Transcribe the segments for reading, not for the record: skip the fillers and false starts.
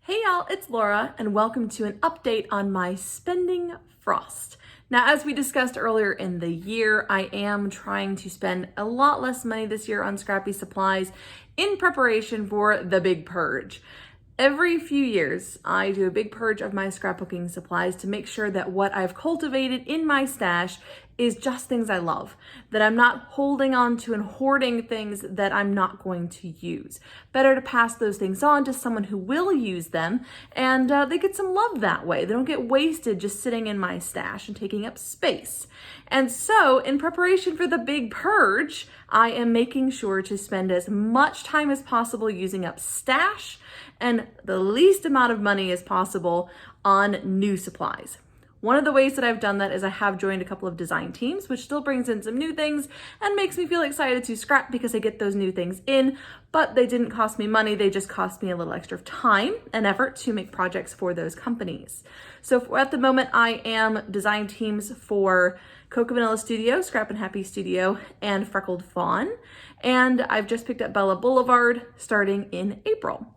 Hey y'all, it's Laura and welcome to an update on my spending frost. Now, as we discussed earlier in the year, I am trying to spend a lot less money this year on scrappy supplies in preparation for the big purge. Every few years, I do a big purge of my scrapbooking supplies to make sure that what I've cultivated in my stash is just things I love, that I'm not holding on to and hoarding things that I'm not going to use. Better to pass those things on to someone who will use them, and they get some love that way. They don't get wasted just sitting in my stash and taking up space. And so, in preparation for the big purge, I am making sure to spend as much time as possible using up stash and the least amount of money as possible on new supplies. One of the ways that I've done that is I have joined a couple of design teams, which still brings in some new things and makes me feel excited to scrap because I get those new things in, but they didn't cost me money. They just cost me a little extra time and effort to make projects for those companies. So at the moment, I am design teams for Coca Vanilla Studio, Scrap and Happy Studio, and Freckled Fawn. And I've just picked up Bella Boulevard starting in April.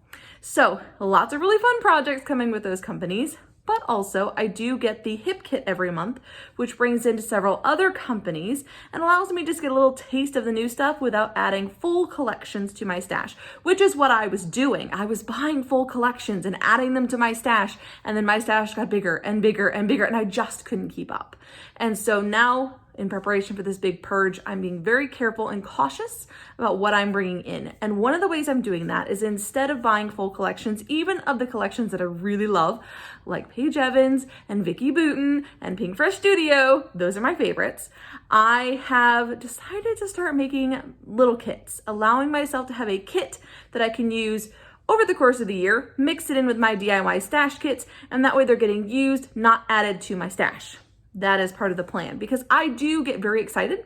So lots of really fun projects coming with those companies. But also I do get the Hip Kit every month, which brings into several other companies and allows me to just get a little taste of the new stuff without adding full collections to my stash, which is what I was doing. I was buying full collections and adding them to my stash, and then my stash got bigger and bigger and bigger, and I just couldn't keep up. And so now, in preparation for this big purge, I'm being very careful and cautious about what I'm bringing in. And one of the ways I'm doing that is instead of buying full collections, even of the collections that I really love, like Paige Evans and Vicky Booten and Pink Fresh Studio, those are my favorites, I have decided to start making little kits, allowing myself to have a kit that I can use over the course of the year, mix it in with my DIY stash kits, and that way they're getting used, not added to my stash. That is part of the plan because I do get very excited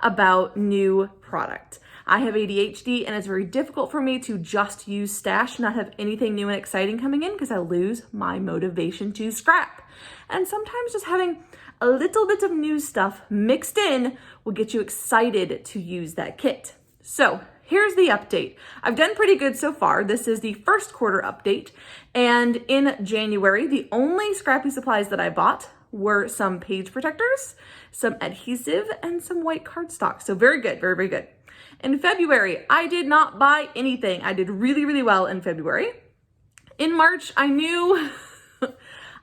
about new product. I have ADHD and it's very difficult for me to just use stash, not have anything new and exciting coming in because I lose my motivation to scrap. And sometimes just having a little bit of new stuff mixed in will get you excited to use that kit. So here's the update. I've done pretty good so far. This is the first quarter update. And in January, the only scrappy supplies that I bought were some page protectors, some adhesive, and some white cardstock. So very good, very, very good. In February, I did not buy anything. I did really, really well in February. In March, I knew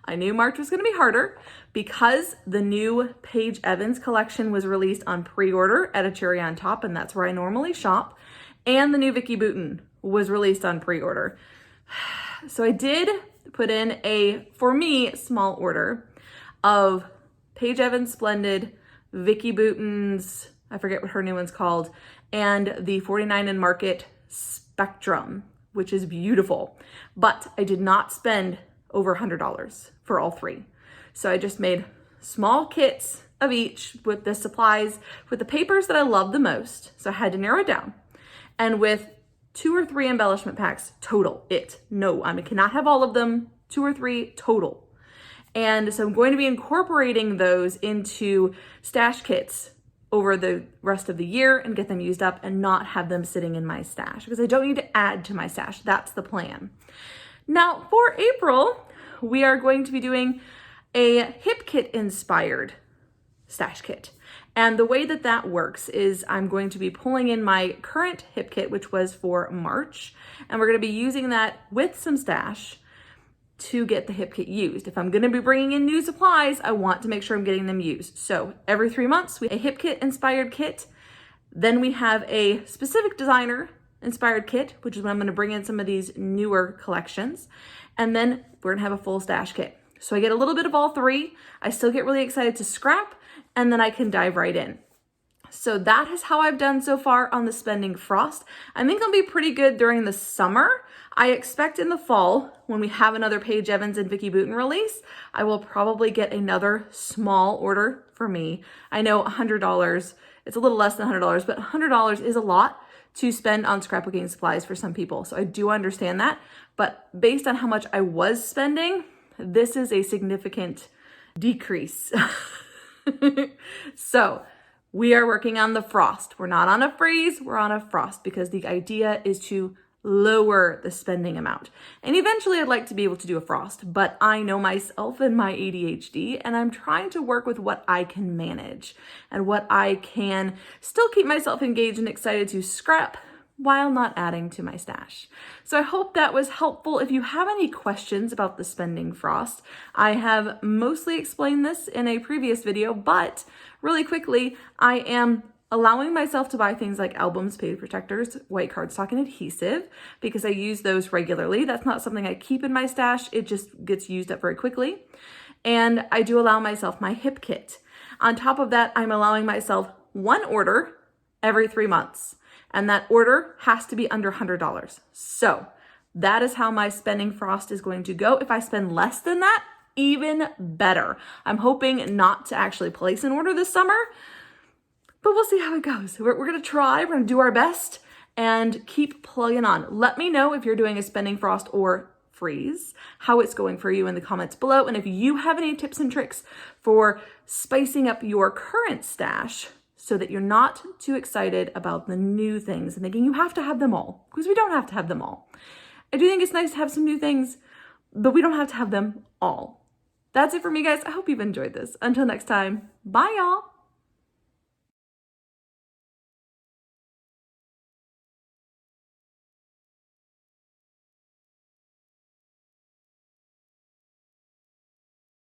March was gonna be harder because the new Paige Evans collection was released on pre-order at a cherry on top, and that's where I normally shop. And the new Vicky Booten was released on pre-order. So I did put in a, for me, small order of Paige Evans Splendid, Vicky Booten's, I forget what her new one's called, and the 49 and Market Spectrum, which is beautiful. But I did not spend over $100 for all three. So I just made small kits of each with the supplies, with the papers that I love the most. So I had to narrow it down. And with 2 or 3 embellishment packs total, I cannot have all of them, 2 or 3 total. And so I'm going to be incorporating those into stash kits over the rest of the year and get them used up and not have them sitting in my stash because I don't need to add to my stash. That's the plan. Now for April, we are going to be doing a Hip Kit inspired stash kit. And the way that that works is I'm going to be pulling in my current Hip Kit, which was for March, and we're going to be using that with some stash to get the Hip Kit used. If I'm going to be bringing in new supplies, I want to make sure I'm getting them used. So every 3 months, we have a Hip Kit inspired kit. Then we have a specific designer inspired kit, which is when I'm going to bring in some of these newer collections. And then we're going to have a full stash kit. So I get a little bit of all three. I still get really excited to scrap, and then I can dive right in. So that is how I've done so far on the spending frost. I think I'll be pretty good during the summer. I expect in the fall, when we have another Paige Evans and Vicky Booten release, I will probably get another small order for me. I know $100, it's a little less than $100, but $100 is a lot to spend on scrapbooking supplies for some people. So I do understand that, but based on how much I was spending, this is a significant decrease. So we are working on the frost. We're not on a freeze, we're on a frost because the idea is to lower the spending amount. And eventually I'd like to be able to do a frost, but I know myself and my ADHD, and I'm trying to work with what I can manage and what I can still keep myself engaged and excited to scrap while not adding to my stash. So I hope that was helpful. If you have any questions about the spending frost, I have mostly explained this in a previous video, but really quickly, I am allowing myself to buy things like albums, page protectors, white cardstock, and adhesive because I use those regularly. That's not something I keep in my stash. It just gets used up very quickly. And I do allow myself my hip kit. On top of that, I'm allowing myself one order every 3 months. And that order has to be under $100. So that is how my spending frost is going to go. If I spend less than that, even better. I'm hoping not to actually place an order this summer, but we'll see how it goes. We're going to try, we're going to do our best and keep plugging on. Let me know if you're doing a spending frost or freeze, how it's going for you in the comments below. And if you have any tips and tricks for spicing up your current stash so that you're not too excited about the new things and thinking you have to have them all, because we don't have to have them all. I do think it's nice to have some new things, but we don't have to have them all. That's it for me, guys. I hope you've enjoyed this. Until next time, bye y'all.